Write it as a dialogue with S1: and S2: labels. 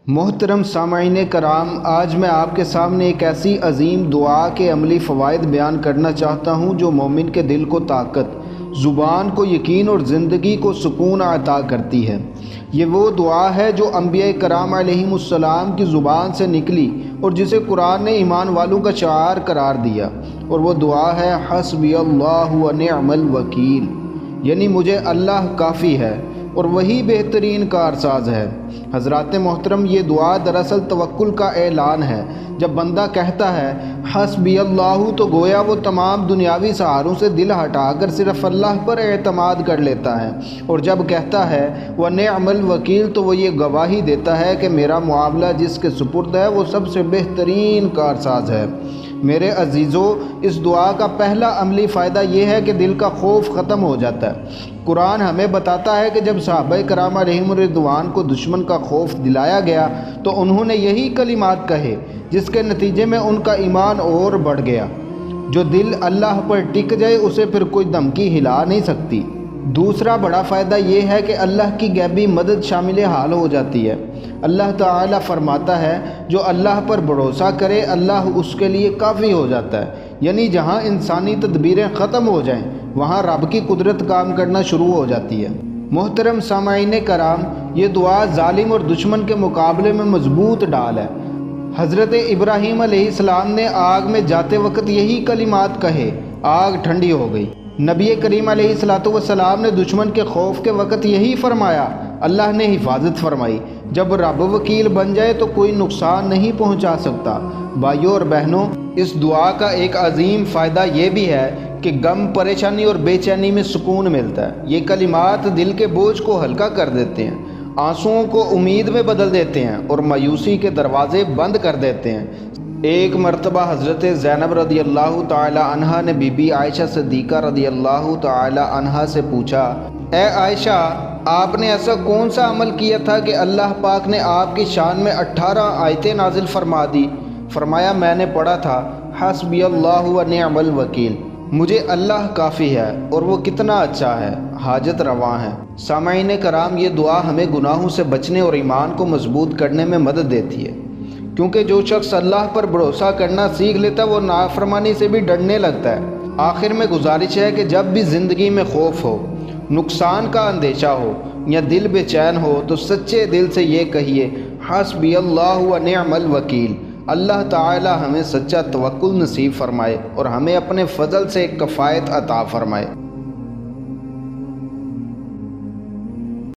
S1: محترم سامعین کرام، آج میں آپ کے سامنے ایک ایسی عظیم دعا کے عملی فوائد بیان کرنا چاہتا ہوں جو مومن کے دل کو طاقت، زبان کو یقین اور زندگی کو سکون عطا کرتی ہے۔ یہ وہ دعا ہے جو انبیاء کرام علیہم السلام کی زبان سے نکلی اور جسے قرآن نے ایمان والوں کا شعار قرار دیا، اور وہ دعا ہے حسبی اللہ و نعم الوکیل، یعنی مجھے اللہ کافی ہے اور وہی بہترین کارساز ہے۔ حضرات محترم، یہ دعا دراصل توکل کا اعلان ہے۔ جب بندہ کہتا ہے حسبی اللہ تو گویا وہ تمام دنیاوی سہاروں سے دل ہٹا کر صرف اللہ پر اعتماد کر لیتا ہے، اور جب کہتا ہے وَنِعْمَ الْوَكِيلُ تو وہ یہ گواہی دیتا ہے کہ میرا معاملہ جس کے سپرد ہے وہ سب سے بہترین کارساز ہے۔ میرے عزیزو، اس دعا کا پہلا عملی فائدہ یہ ہے کہ دل کا خوف ختم ہو جاتا ہے۔ قرآن ہمیں بتاتا ہے کہ جب صحابہ کرام علیہم الرضوان کو دشمن کا خوف دلایا گیا تو انہوں نے یہی کلمات کہے، جس کے نتیجے میں ان کا ایمان اور بڑھ گیا۔ جو دل اللہ پر ٹک جائے اسے پھر کوئی دھمکی ہلا نہیں سکتی۔ دوسرا بڑا فائدہ یہ ہے کہ اللہ کی غیبی مدد شامل حال ہو جاتی ہے۔ اللہ تعالیٰ فرماتا ہے جو اللہ پر بھروسہ کرے اللہ اس کے لیے کافی ہو جاتا ہے، یعنی جہاں انسانی تدبیریں ختم ہو جائیں وہاں رب کی قدرت کام کرنا شروع ہو جاتی ہے۔ محترم سامعین کرام، یہ دعا ظالم اور دشمن کے مقابلے میں مضبوط ڈال ہے۔ حضرت ابراہیم علیہ السلام نے آگ میں جاتے وقت یہی کلمات کہے، آگ ٹھنڈی ہو گئی۔ نبی کریم علیہ السلام نے دشمن کے خوف کے وقت یہی فرمایا، اللہ نے حفاظت فرمائی۔ جب رب وکیل بن جائے تو کوئی نقصان نہیں پہنچا سکتا۔ بھائیوں اور بہنوں، اس دعا کا ایک عظیم فائدہ یہ بھی ہے کہ غم، پریشانی اور بے چینی میں سکون ملتا ہے۔ یہ کلمات دل کے بوجھ کو ہلکا کر دیتے ہیں، آنسوؤں کو امید میں بدل دیتے ہیں اور مایوسی کے دروازے بند کر دیتے ہیں۔ ایک مرتبہ حضرت زینب رضی اللہ تعالی عنہا نے بی بی عائشہ صدیقہ رضی اللہ تعالی عنہا سے پوچھا، اے عائشہ، آپ نے ایسا کون سا عمل کیا تھا کہ اللہ پاک نے آپ کی شان میں 18 آیتیں نازل فرما دی؟ فرمایا، میں نے پڑھا تھا حسبی اللہ و نعم الوکیل، مجھے اللہ کافی ہے اور وہ کتنا اچھا ہے، حاجت رواں ہے۔ سامعین کرام، یہ دعا ہمیں گناہوں سے بچنے اور ایمان کو مضبوط کرنے میں مدد دیتی ہے، کیونکہ جو شخص اللہ پر بھروسہ کرنا سیکھ لیتا ہے وہ نافرمانی سے بھی ڈرنے لگتا ہے۔ آخر میں گزارش ہے کہ جب بھی زندگی میں خوف ہو، نقصان کا اندیشہ ہو یا دل بے چین ہو تو سچے دل سے یہ کہیے حسبی اللہ و نعم الوکیل۔ اللہ تعالی ہمیں سچا توکل نصیب فرمائے اور ہمیں اپنے فضل سے کفایت عطا فرمائے۔